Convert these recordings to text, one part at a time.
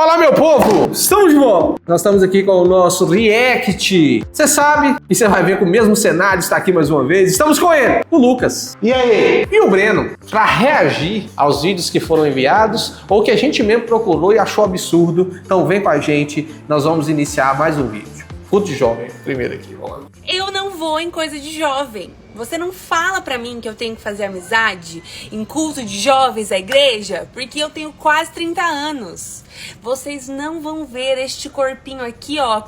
Olá, meu povo! Estamos de volta! Nós estamos aqui com o nosso React. Você sabe, e você vai ver com o mesmo cenário, está aqui mais uma vez. Estamos com ele, o Lucas. E aí? E o Breno, para reagir aos vídeos que foram enviados ou que a gente mesmo procurou e achou absurdo. Então vem com a gente, nós vamos iniciar mais um vídeo. Culto de jovem, primeiro aqui, vamos lá. Eu não vou em coisa de jovem. Você não fala pra mim que eu tenho que fazer amizade em culto de jovens da igreja, porque eu tenho quase 30 anos. Vocês não vão ver este corpinho aqui, ó,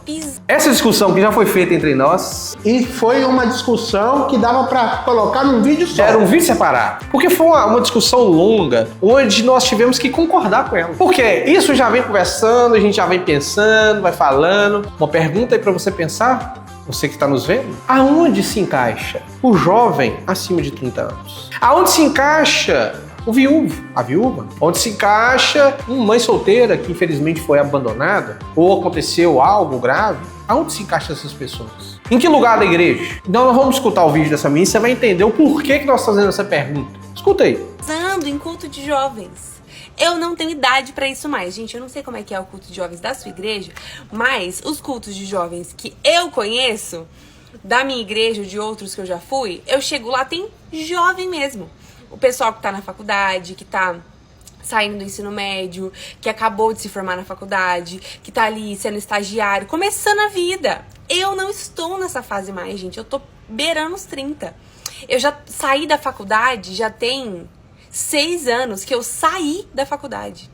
Essa discussão que já foi feita entre nós. E foi uma discussão que dava pra colocar num vídeo só. Era um vídeo separado. Porque foi uma discussão longa, onde nós tivemos que concordar com ela. Porque isso já vem conversando, a gente já vem pensando, vai falando. Uma pergunta aí pra você pensar. Você que está nos vendo, aonde se encaixa o jovem acima de 30 anos? Aonde se encaixa o viúvo, a viúva? Onde se encaixa uma mãe solteira que infelizmente foi abandonada? Ou aconteceu algo grave? Aonde se encaixam essas pessoas? Em que lugar da igreja? Então nós vamos escutar o vídeo dessa menina e você vai entender o porquê que nós estamos fazendo essa pergunta. Escuta aí. Pensando em culto de jovens. Eu não tenho idade pra isso mais. Gente, eu não sei como é que é o culto de jovens da sua igreja, mas os cultos de jovens que eu conheço, da minha igreja ou de outros que eu já fui, eu chego lá, tem jovem mesmo. O pessoal que tá na faculdade, que tá saindo do ensino médio, que acabou de se formar na faculdade, que tá ali sendo estagiário, começando a vida. Eu não estou nessa fase mais, gente. Eu tô beirando os 30. Eu já saí da faculdade, já tem 6 anos que eu saí da faculdade.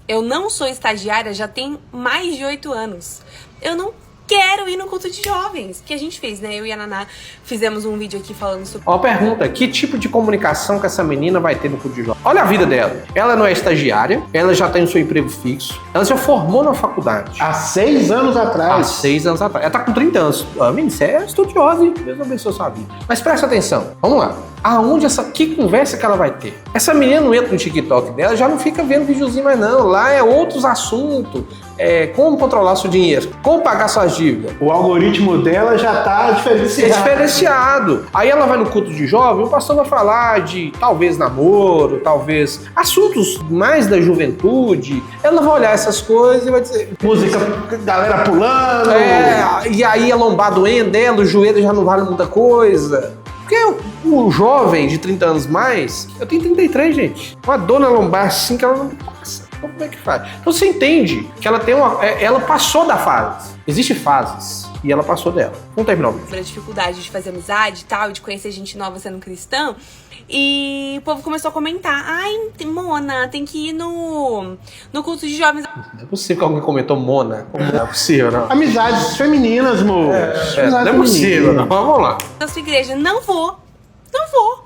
Eu não sou estagiária, já tem mais de 8 anos. Eu não quero ir no culto de jovens, que a gente fez, né? Eu e a Naná fizemos um vídeo aqui falando sobre... Ó, pergunta, que tipo de comunicação que essa menina vai ter no culto de jovens? Olha a vida dela. Ela não é estagiária, ela já tem o seu emprego fixo, ela já formou na faculdade. Há 6 anos atrás. Há 6 anos atrás. Ela tá com 30 anos. Menina, você é estudiosa, hein? Deus abençoe a sua vida. Mas presta atenção, vamos lá. Que conversa que ela vai ter? Essa menina não entra no TikTok dela, já não fica vendo videozinho mais não. Lá é outros assuntos. Como controlar seu dinheiro, como pagar suas dívidas. O algoritmo dela já tá diferenciado. Aí ela vai no culto de jovem, o pastor vai falar de talvez namoro, talvez assuntos mais da juventude. Ela vai olhar essas coisas e vai dizer... Música, galera pulando. E aí a lombar doendo dela, o joelho já não vale muita coisa. Porque o jovem de 30 anos mais, eu tenho 33, gente. Uma dor na lombar assim que ela não passa. Então como é que faz? Então você entende que ela tem ela passou da fase. Existem fases. E ela passou dela. Vamos terminar o vídeo. A dificuldade de fazer amizade e tal, de conhecer gente nova sendo cristão. E o povo começou a comentar. Ai, Mona, tem que ir no culto de jovens. Não é possível que alguém comentou Mona. Não é possível, não. Amizades femininas, moço. Não é possível, não. Vamos lá. Na sua igreja. Não vou. Não vou.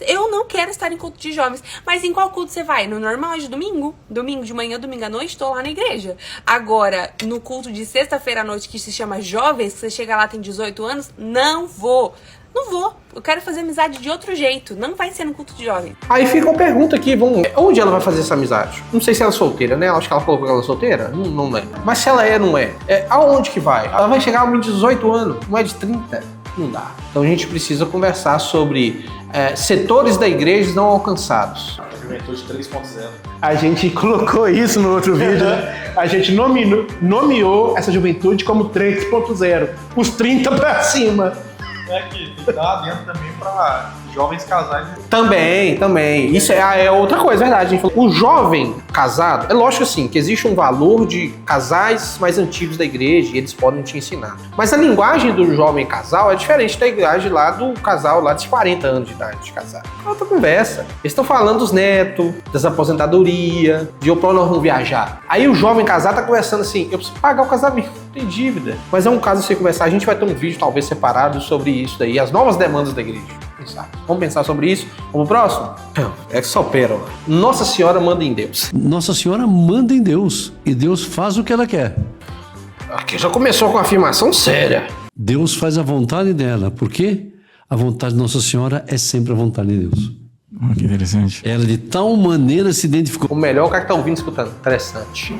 Eu não quero estar em culto de jovens. Mas em qual culto você vai? No normal de domingo? Domingo de manhã, domingo à noite, tô lá na igreja. Agora, no culto de sexta-feira à noite, que se chama jovens, que você chega lá tem 18 anos, não vou. Não vou. Eu quero fazer amizade de outro jeito. Não vai ser no culto de jovem. Aí fica uma pergunta aqui, onde ela vai fazer essa amizade? Não sei se ela é solteira, né? Acho que ela colocou que ela é solteira. Não é. Mas se ela não é. Aonde que vai? Ela vai chegar a 18 anos, não é de 30. Não dá. Então a gente precisa conversar sobre setores da igreja não alcançados. Juventude 3.0. A gente colocou isso no outro vídeo, né? A gente nomeou essa juventude como 3.0. Os 30 pra cima. Que dá dentro também para jovens casais. Também. Isso é outra coisa, é verdade. A gente falou, o jovem casado, é lógico assim, que existe um valor de casais mais antigos da igreja e eles podem te ensinar. Mas a linguagem do jovem casal é diferente da linguagem lá do casal lá de 40 anos de idade de casar. É outra conversa. Eles estão falando dos netos, das aposentadorias, de pra nós vamos viajar. Aí o jovem casado tá conversando assim, eu preciso pagar o casamento, tem dívida. Mas é um caso você conversar, a gente vai ter um vídeo talvez separado sobre isso daí, as novas demandas da igreja. Vamos pensar sobre isso. Vamos pro próximo? É só pérola. Nossa Senhora manda em Deus. Nossa Senhora manda em Deus. E Deus faz o que ela quer. Aqui já começou com uma afirmação séria. Deus faz a vontade dela. Por quê? A vontade de Nossa Senhora é sempre a vontade de Deus. Que interessante. Ela de tal maneira se identificou O melhor é o cara que tá ouvindo e escutando. Interessante.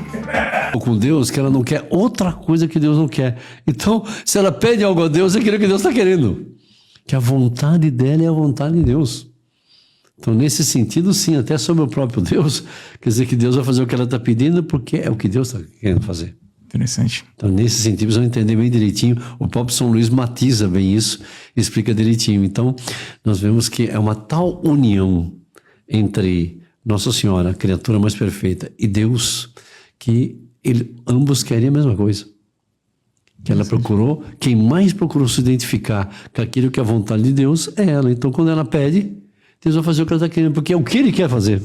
com Deus que ela não quer outra coisa que Deus não quer. Então, se ela pede algo a Deus, é aquilo que Deus está querendo. Que a vontade dela é a vontade de Deus. Então, nesse sentido, sim, até sobre o próprio Deus, quer dizer que Deus vai fazer o que ela está pedindo porque é o que Deus está querendo fazer. Interessante. Então, nesse sentido, precisamos entender bem direitinho. O próprio São Luís matiza bem isso, explica direitinho. Então, nós vemos que é uma tal união entre Nossa Senhora, a criatura mais perfeita, e Deus, que ambos querem a mesma coisa. Que ela procurou, quem mais procurou se identificar com aquilo que é a vontade de Deus é ela. Então, quando ela pede, Deus vai fazer o que ela está querendo, porque é o que ele quer fazer.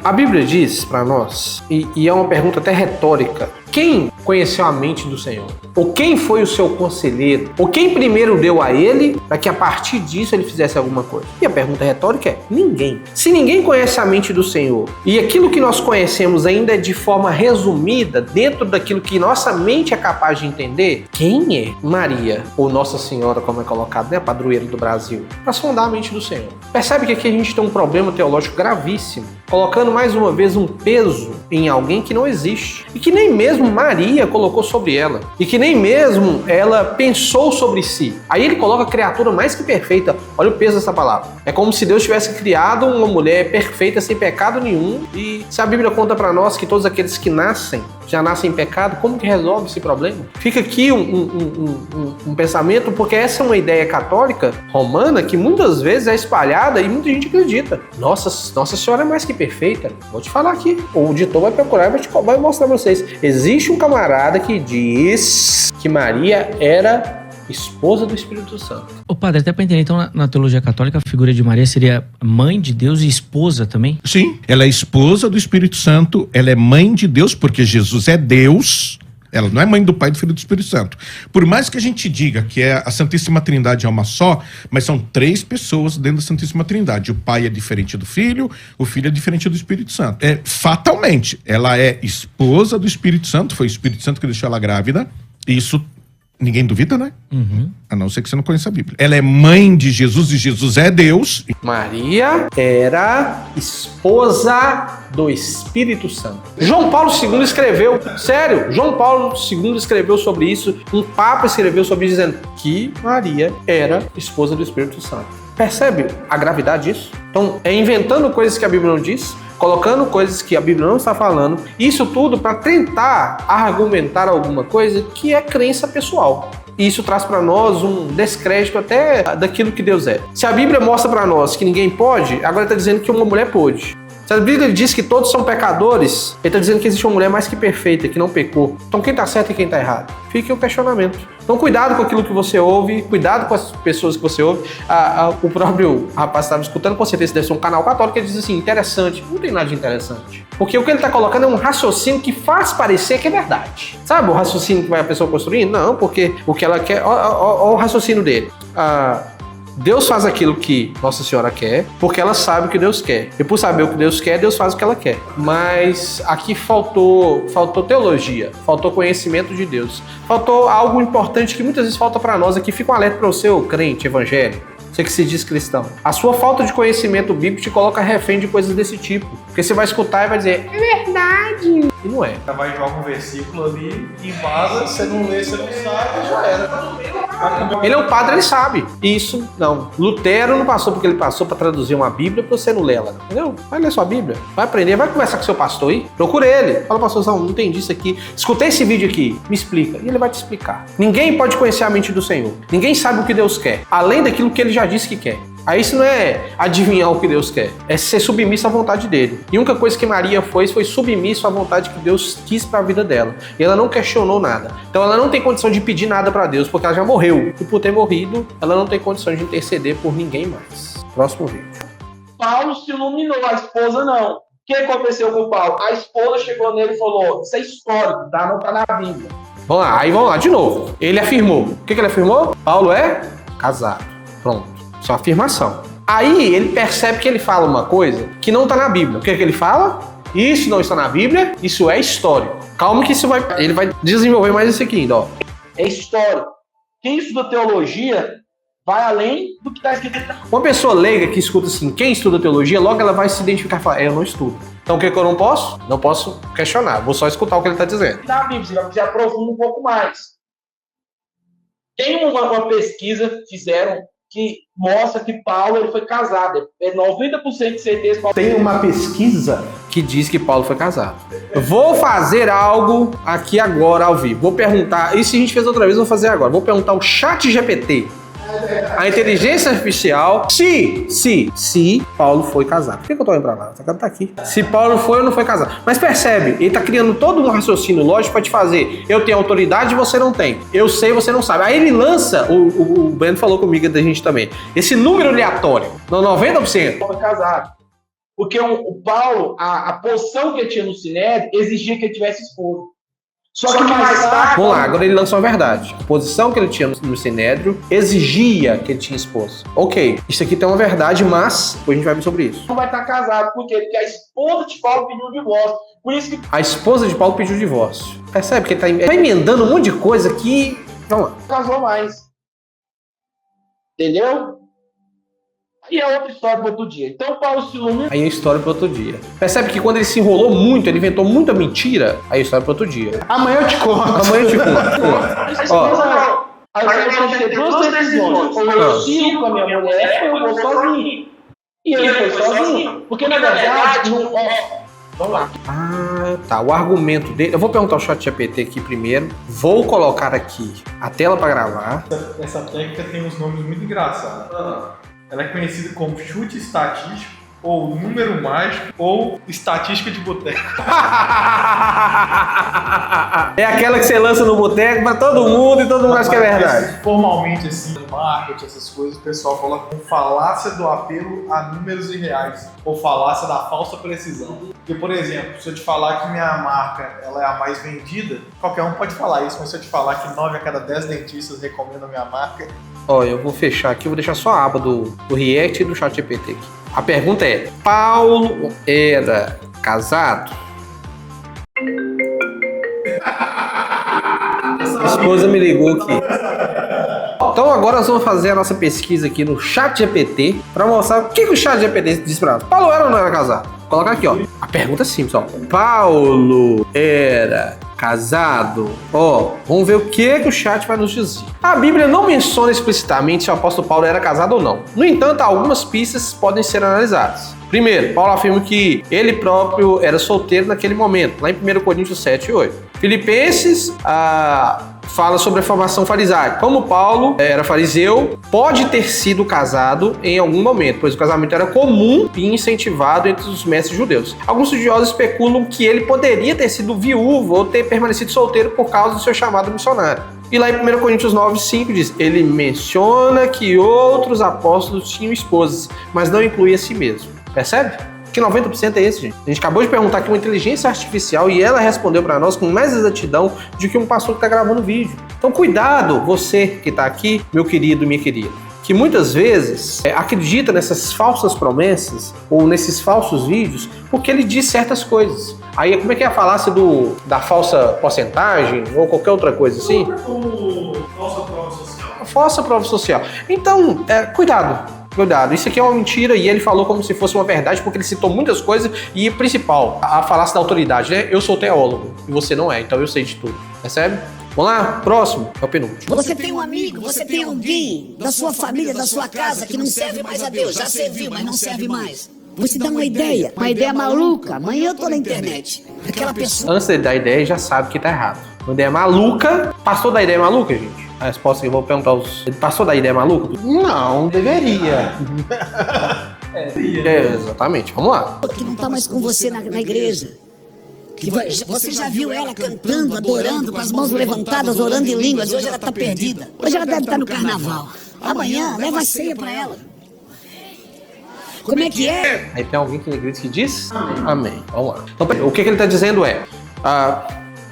A Bíblia diz para nós, e é uma pergunta até retórica, quem conheceu a mente do Senhor? Ou quem foi o seu conselheiro? Ou quem primeiro deu a ele para que a partir disso ele fizesse alguma coisa? E a pergunta retórica é: ninguém. Se ninguém conhece a mente do Senhor e aquilo que nós conhecemos ainda é de forma resumida dentro daquilo que nossa mente é capaz de entender, quem é Maria, ou Nossa Senhora, como é colocado, né, padroeira do Brasil, para sondar a mente do Senhor? Percebe que aqui a gente tem um problema teológico gravíssimo, colocando mais uma vez um peso em alguém que não existe e que nem mesmo Maria colocou sobre ela e que nem mesmo ela pensou sobre si. Aí ele coloca a criatura mais que perfeita. Olha o peso dessa palavra. É como se Deus tivesse criado uma mulher perfeita, sem pecado nenhum, e se a Bíblia conta para nós que todos aqueles que nascem já nascem em pecado, como que resolve esse problema? Fica aqui um pensamento, porque essa é uma ideia católica romana que muitas vezes é espalhada e muita gente acredita. Nossa Senhora é mais que perfeita. Vou te falar aqui. O editor vai procurar e vai mostrar pra vocês. Existe um camarada que diz que Maria era esposa do Espírito Santo. Ô padre, até para entender, então na teologia católica a figura de Maria seria mãe de Deus e esposa também? Sim, ela é esposa do Espírito Santo, ela é mãe de Deus, porque Jesus é Deus, ela não é mãe do Pai, do Filho e do Espírito Santo. Por mais que a gente diga que a Santíssima Trindade é uma só, mas são 3 pessoas dentro da Santíssima Trindade. O Pai é diferente do Filho, o Filho é diferente do Espírito Santo. Fatalmente, ela é esposa do Espírito Santo, foi o Espírito Santo que deixou ela grávida, isso ninguém duvida, né? Uhum. A não ser que você não conheça a Bíblia. Ela é mãe de Jesus e Jesus é Deus. Maria era esposa do Espírito Santo. João Paulo II escreveu, sério, João Paulo II escreveu sobre isso, um Papa escreveu sobre isso, dizendo que Maria era esposa do Espírito Santo. Percebe a gravidade disso? Então, é inventando coisas que a Bíblia não diz, colocando coisas que a Bíblia não está falando, isso tudo para tentar argumentar alguma coisa que é crença pessoal. E isso traz para nós um descrédito até daquilo que Deus é. Se a Bíblia mostra para nós que ninguém pode, agora está dizendo que uma mulher pôde. Se a Bíblia diz que todos são pecadores, ele está dizendo que existe uma mulher mais que perfeita, que não pecou. Então quem está certo e quem está errado? Fique o questionamento. Então cuidado com aquilo que você ouve, cuidado com as pessoas que você ouve. O próprio rapaz estava escutando, com certeza deve ser um canal católico, ele diz assim, interessante. Não tem nada de interessante. Porque o que ele está colocando é um raciocínio que faz parecer que é verdade. Sabe o raciocínio que vai a pessoa construindo? Não, porque o que ela quer... Olha o raciocínio dele. Deus faz aquilo que Nossa Senhora quer, porque ela sabe o que Deus quer. E por saber o que Deus quer, Deus faz o que ela quer. Mas aqui faltou teologia, faltou conhecimento de Deus. Faltou algo importante que muitas vezes falta para nós aqui. Fica um alerta para você, crente evangélico, você que se diz cristão. A sua falta de conhecimento bíblico te coloca refém de coisas desse tipo. Porque você vai escutar e vai dizer, é verdade. E não é. Você vai jogar um versículo ali e vaza, você não lê, você não sabe, já era. Ele é um padre, ele sabe. Isso, não. Lutero não passou porque ele passou para traduzir uma Bíblia para você não ler ela. Entendeu? Vai ler sua Bíblia, vai aprender, vai conversar com seu pastor aí. Procura ele. Fala, pastorzão, não entendi isso aqui. Escutei esse vídeo aqui, me explica. E ele vai te explicar. Ninguém pode conhecer a mente do Senhor. Ninguém sabe o que Deus quer, além daquilo que ele já disse que quer. Aí isso não é adivinhar o que Deus quer, é ser submisso à vontade dele. E a única coisa que Maria foi submisso à vontade que Deus quis para a vida dela. E ela não questionou nada. Então ela não tem condição de pedir nada para Deus, porque ela já morreu. E por ter morrido, ela não tem condição de interceder por ninguém mais. Próximo vídeo. Paulo se iluminou, a esposa não. O que aconteceu com o Paulo? A esposa chegou nele e falou, isso é histórico, tá? Não tá na Bíblia. Vamos lá, de novo. Ele afirmou. O que ele afirmou? Paulo é casado. Pronto. Isso é uma afirmação. Aí ele percebe que ele fala uma coisa que não está na Bíblia. O que ele fala? Isso não está na Bíblia, isso é histórico. Calma que ele vai desenvolver mais isso aqui ainda, ó. É histórico. Quem estuda teologia vai além do que está escrito. Uma pessoa leiga que escuta assim, quem estuda teologia, logo ela vai se identificar e falar, eu não estudo. Então o que eu não posso? Não posso questionar, vou só escutar o que ele está dizendo. Na Bíblia, você aprofunda um pouco mais. Tem uma pesquisa, fizeram, que mostra que Paulo ele foi casado. É 90% de certeza. Paulo... Tem uma pesquisa que diz que Paulo foi casado. Eu vou fazer algo aqui agora ao vivo. Vou perguntar, isso a gente fez outra vez, vou fazer agora. Vou perguntar ao ChatGPT, a inteligência artificial, se Paulo foi casado. Por que eu tô indo pra lá? O cara tá aqui. Se Paulo foi ou não foi casado. Mas percebe, ele tá criando todo um raciocínio lógico pra te fazer. Eu tenho autoridade e você não tem. Eu sei, você não sabe. Aí ele lança, o Breno falou comigo da gente também, esse número aleatório, no 90%. Foi casado. Porque o Paulo, a posição que ele tinha no Sinédrio, exigia que ele tivesse esposa. Só que mais tarde... Vamos lá, agora ele lançou a verdade. A posição que ele tinha no Sinédrio exigia que ele tinha esposa. Ok, isso aqui tem uma verdade, mas depois a gente vai ver sobre isso. Não vai estar casado, porque a esposa de Paulo pediu o divórcio. Por isso que... A esposa de Paulo pediu o divórcio. Percebe que ele tá emendando um monte de coisa que... Vamos lá. Casou mais. Entendeu? E é outra história para outro dia. Então Paulo se ilumina. Aí é história para outro dia. Percebe que quando ele se enrolou muito, ele inventou muita mentira, aí é história para outro dia. Amanhã eu te conto. Amanhã eu te conto. Ó, aí você pode ter duas decisões. Ou eu sigo com a minha mulher, ou eu vou sozinho. E ele foi sozinho. Porque na verdade, não... Vamos lá. Ah, tá. O argumento dele... Eu vou perguntar ao ChatGPT aqui primeiro. Vou colocar aqui a tela para gravar. Essa técnica tem uns nomes muito engraçados. Ela é conhecida como chute estatístico, ou número mágico, ou estatística de boteco. É aquela que você lança no boteco pra todo mundo e todo mundo acha que é verdade. Formalmente, assim, no marketing, essas coisas, o pessoal fala com falácia do apelo a números irreais, ou falácia da falsa precisão. Porque, por exemplo, se eu te falar que minha marca ela é a mais vendida, qualquer um pode falar isso, mas se eu te falar que 9 a cada 10 dentistas recomendam a minha marca... Ó, eu vou fechar aqui, vou deixar só a aba do React e do ChatGPT aqui. A pergunta é, Paulo era casado? A esposa me ligou aqui. Então agora nós vamos fazer a nossa pesquisa aqui no ChatGPT para mostrar o que o ChatGPT diz pra nós. Paulo era ou não era casado? Vou colocar aqui, ó. A pergunta é simples, ó. Paulo era casado? Ó, vamos ver o que o chat vai nos dizer. A Bíblia não menciona explicitamente se o apóstolo Paulo era casado ou não. No entanto, algumas pistas podem ser analisadas. Primeiro, Paulo afirma que ele próprio era solteiro naquele momento, lá em 1 Coríntios 7 e 8. Filipenses fala sobre a formação farisaica. Como Paulo era fariseu, pode ter sido casado em algum momento, pois o casamento era comum e incentivado entre os mestres judeus. Alguns estudiosos especulam que ele poderia ter sido viúvo ou ter permanecido solteiro por causa do seu chamado missionário. E lá em 1 Coríntios 9, 5 diz, ele menciona que outros apóstolos tinham esposas, mas não inclui a si mesmo. Percebe? Que 90% é esse, gente. A gente acabou de perguntar aqui uma inteligência artificial e ela respondeu para nós com mais exatidão do que um pastor que está gravando vídeo. Então cuidado, você que está aqui, meu querido, minha querida, que muitas vezes acredita nessas falsas promessas ou nesses falsos vídeos porque ele diz certas coisas. Aí como é que é a falácia da falsa porcentagem ou qualquer outra coisa assim? Falsa prova social. Falsa prova social. Então, cuidado. Cuidado, isso aqui é uma mentira e ele falou como se fosse uma verdade porque ele citou muitas coisas e, principal, a falácia da autoridade, né? Eu sou teólogo e você não é, então eu sei de tudo, percebe? Vamos lá, próximo, é o penúltimo. Você tem um amigo, você tem alguém da sua família, da sua casa que não serve mais a Deus, já serviu, mas não serve mais. Você dá uma ideia maluca, amanhã eu tô na internet. Aquela pessoa... Antes de dar a ideia, já sabe que tá errado. Uma ideia maluca, passou da ideia maluca, gente? A resposta que eu vou perguntar aos... Passou da ideia maluca? Não, deveria. Exatamente, vamos lá. Que não tá mais com você na igreja. Você já viu ela cantando, adorando, com as mãos levantadas, orando em línguas. Hoje ela tá perdida. Hoje ela deve estar no carnaval. Amanhã, leva a ceia pra ela. Como é que é? Aí tem alguém que na igreja que diz? Amém. Vamos lá. Então, o que ele tá dizendo é...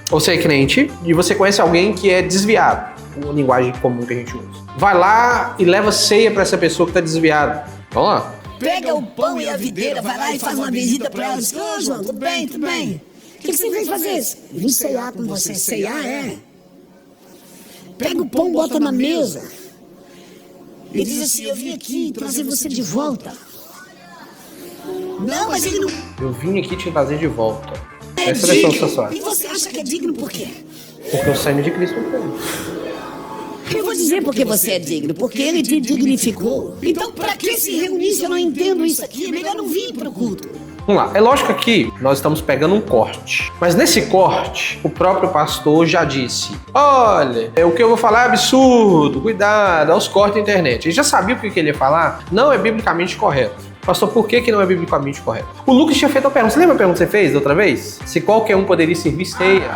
você é crente e você conhece alguém que é desviado. Uma linguagem comum que a gente usa. Vai lá e leva ceia pra essa pessoa que tá desviada. Vamos lá. Pega o pão e a videira, vai lá e faz uma visita pra ela. Diz, ô João, tudo bem, tudo bem. O que você veio fazer isso? Vim ceiar com você. Ceiar é. Pega o pão, bota na mesa. E diz assim, eu vim aqui trazer você de volta. Não, mas ele não... Eu vim aqui te trazer de volta. É Essa é a digno. versão sua. E você acha que é digno por quê? Porque o sangue de Cristo foi. Eu vou dizer porque você é digno, porque ele te dignificou. Então, pra que se reunir se eu não entendo isso aqui? É melhor não vir pro culto. Vamos lá, é lógico que aqui nós estamos pegando um corte, mas nesse corte o próprio pastor já disse: olha, o que eu vou falar é absurdo, cuidado, aos cortes da internet. Ele já sabia o que ele ia falar, não é biblicamente correto. Pastor, por que não é biblicamente correto? O Lucas tinha feito uma pergunta. Você lembra a pergunta que você fez da outra vez? Se qualquer um poderia servir ceia.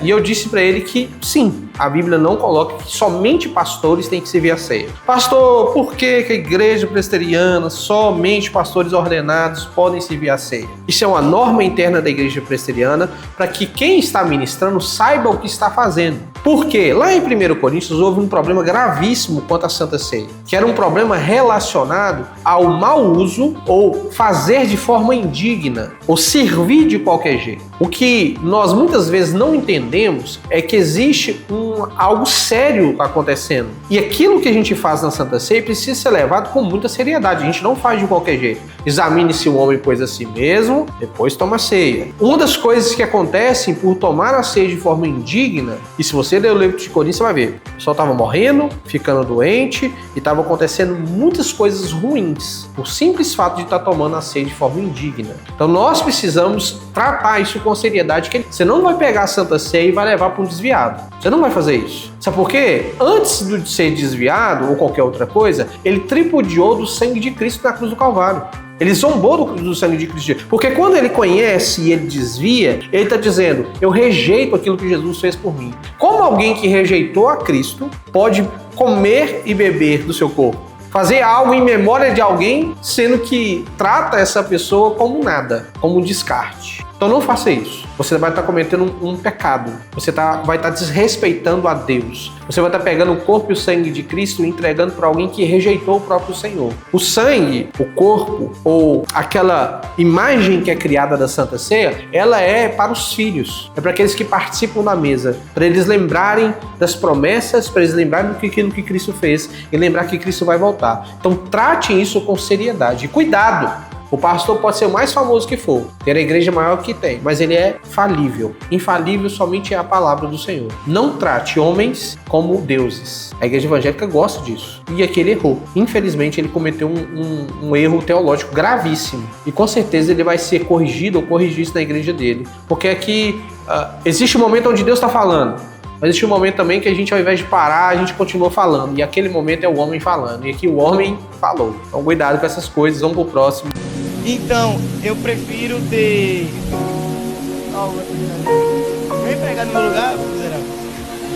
E eu disse pra ele que sim, a Bíblia não coloca que somente pastores têm que servir a ceia. Pastor, por que a igreja presbiteriana, somente pastores ordenados podem servir a ceia? Isso é uma norma interna da igreja presbiteriana para que quem está ministrando saiba o que está fazendo. Por quê? Lá em 1 Coríntios houve um problema gravíssimo quanto à Santa Ceia, que era um problema relacionado ao mau uso ou fazer de forma indigna, ou servir de qualquer jeito. O que nós muitas vezes não entendemos é que existe algo sério acontecendo. E aquilo que a gente faz na Santa Ceia precisa ser levado com muita seriedade. A gente não faz de qualquer jeito. Examine se o homem pôs a si mesmo, depois toma a ceia. Uma das coisas que acontecem por tomar a ceia de forma indigna, e se você ler o livro de Coríntios, você vai ver, o pessoal estava morrendo, ficando doente, e estava acontecendo muitas coisas ruins, por simples fato de estar tomando a ceia de forma indigna. Então nós precisamos tratar isso com seriedade, que você não vai pegar a Santa Ceia e vai levar para um desviado. Você não vai fazer isso. Sabe por quê? Antes de ser desviado, ou qualquer outra coisa, ele tripudiou do sangue de Cristo na cruz do Calvário. Ele zombou do sangue de Cristo. Porque quando ele conhece e ele desvia, ele está dizendo: eu rejeito aquilo que Jesus fez por mim. Como alguém que rejeitou a Cristo pode comer e beber do seu corpo? Fazer algo em memória de alguém, sendo que trata essa pessoa como nada, como um descarte. Então não faça isso. Você vai estar cometendo um pecado. Você vai estar desrespeitando a Deus. Você vai estar pegando o corpo e o sangue de Cristo e entregando para alguém que rejeitou o próprio Senhor. O sangue, o corpo ou aquela imagem que é criada da Santa Ceia, ela é para os filhos. É para aqueles que participam da mesa. Para eles lembrarem das promessas, para eles lembrarem daquilo que Cristo fez e lembrar que Cristo vai voltar. Então trate isso com seriedade. E cuidado! O pastor pode ser o mais famoso que for, ter a igreja maior que tem, mas ele é falível. Infalível somente é a palavra do Senhor. Não trate homens como deuses. A igreja evangélica gosta disso. E aqui ele errou. Infelizmente, ele cometeu um erro teológico gravíssimo. E com certeza ele vai ser corrigido ou corrigir isso na igreja dele. Porque aqui existe um momento onde Deus está falando. Mas existe um momento também que a gente, ao invés de parar, a gente continua falando. E aquele momento é o homem falando. E aqui o homem falou. Então cuidado com essas coisas. Vamos pro próximo. Então, eu prefiro ter... Vem pegar no meu lugar, miserável.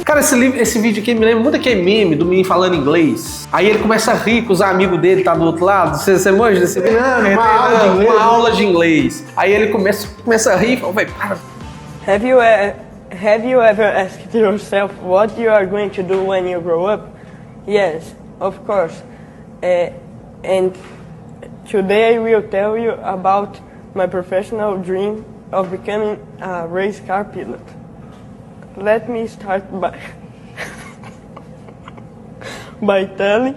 Cara, esse vídeo aqui me lembra muito aquele meme do menino falando inglês. Aí ele começa a rir que os amigos dele tá do outro lado. Você manja desse vídeo? Uma aula de inglês. Aí ele começa a rir e fala: vai, para. Have you ever asked yourself what you are going to do when you grow up? Yes, of course. And today I will tell you about my professional dream of becoming a race car pilot. Let me start by telling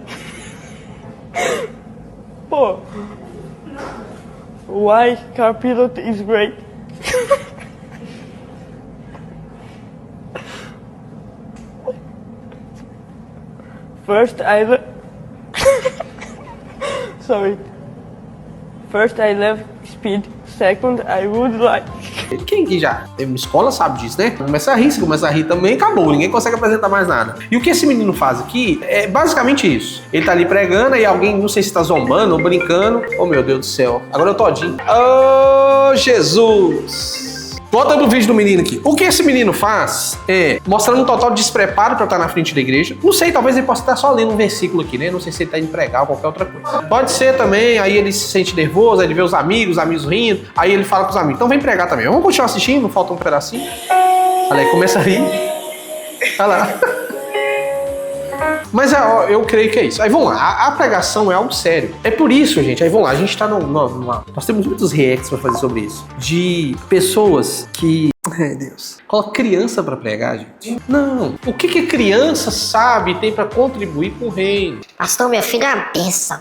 why car pilot is great. First, I love speed. Second, I would like. Quem que já teve uma escola sabe disso, né? Começa a rir, se começa a rir também, acabou. Ninguém consegue apresentar mais nada. E o que esse menino faz aqui é basicamente isso. Ele tá ali pregando e alguém, não sei se tá zombando ou brincando. Oh, meu Deus do céu. Agora eu todinho. Oh, Jesus! Volta pro vídeo do menino aqui. O que esse menino faz é mostrando um total despreparo para estar na frente da igreja. Não sei, talvez ele possa estar só lendo um versículo aqui, né? Não sei se ele tá indo pregar ou qualquer outra coisa. Pode ser também, aí ele se sente nervoso, aí ele vê os amigos rindo, aí ele fala com os amigos: então vem pregar também. Vamos continuar assistindo, falta um pedacinho. Olha aí, começa a rir. Olha lá. Mas eu creio que é isso. Aí vamos lá, a pregação é algo sério. É por isso, gente, aí vamos lá, a gente tá nós temos muitos reacts pra fazer sobre isso. De pessoas que... Ai, Deus. Coloca criança pra pregar, gente. Não. O que criança sabe e tem pra contribuir com o reino? Pastor, meu filho é uma bênção.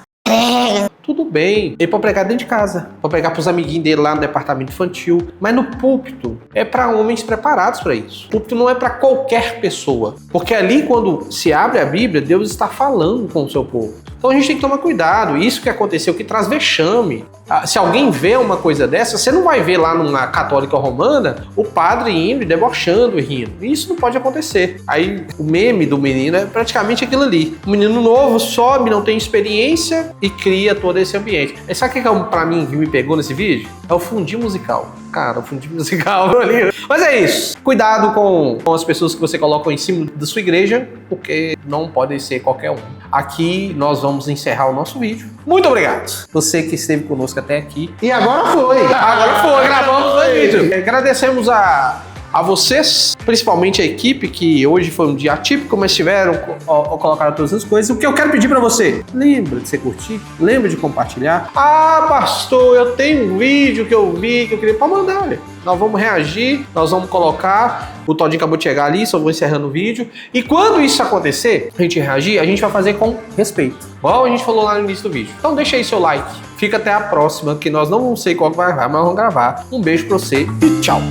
Tudo bem. Ele pode pregar dentro de casa, pode pregar pros amiguinhos dele lá no departamento infantil, mas no púlpito é para homens preparados para isso. O púlpito não é para qualquer pessoa, porque ali quando se abre a Bíblia, Deus está falando com o seu povo. Então a gente tem que tomar cuidado. Isso que aconteceu, que traz vexame. Se alguém vê uma coisa dessa, você não vai ver lá numa católica romana o padre indo e debochando e rindo. Isso não pode acontecer. Aí o meme do menino é praticamente aquilo ali. O menino novo sobe, não tem experiência e cria todo esse ambiente. E sabe o que pra mim me pegou nesse vídeo? É o fundinho musical. Cara, o fundinho musical ali. Mas é isso. Cuidado com as pessoas que você coloca em cima da sua igreja, porque não pode ser qualquer um. Aqui nós vamos encerrar o nosso vídeo. Muito obrigado. Você que esteve conosco até aqui. E agora foi. Agora foi, gravamos o vídeo. Agradecemos a vocês, principalmente a equipe, que hoje foi um dia atípico, mas colocaram todas as coisas. O que eu quero pedir pra você, lembra de você curtir, lembra de compartilhar. Ah, pastor, eu tenho um vídeo que eu vi, que eu queria, pode mandar, olha. Nós vamos reagir, nós vamos colocar, o Todinho acabou de chegar ali, só vou encerrando o vídeo. E quando isso acontecer, a gente reagir, a gente vai fazer com respeito. Igual a gente falou lá no início do vídeo. Então deixa aí seu like. Fica até a próxima, que nós não vamos sei qual que vai gravar, mas vamos gravar. Um beijo pra você e tchau.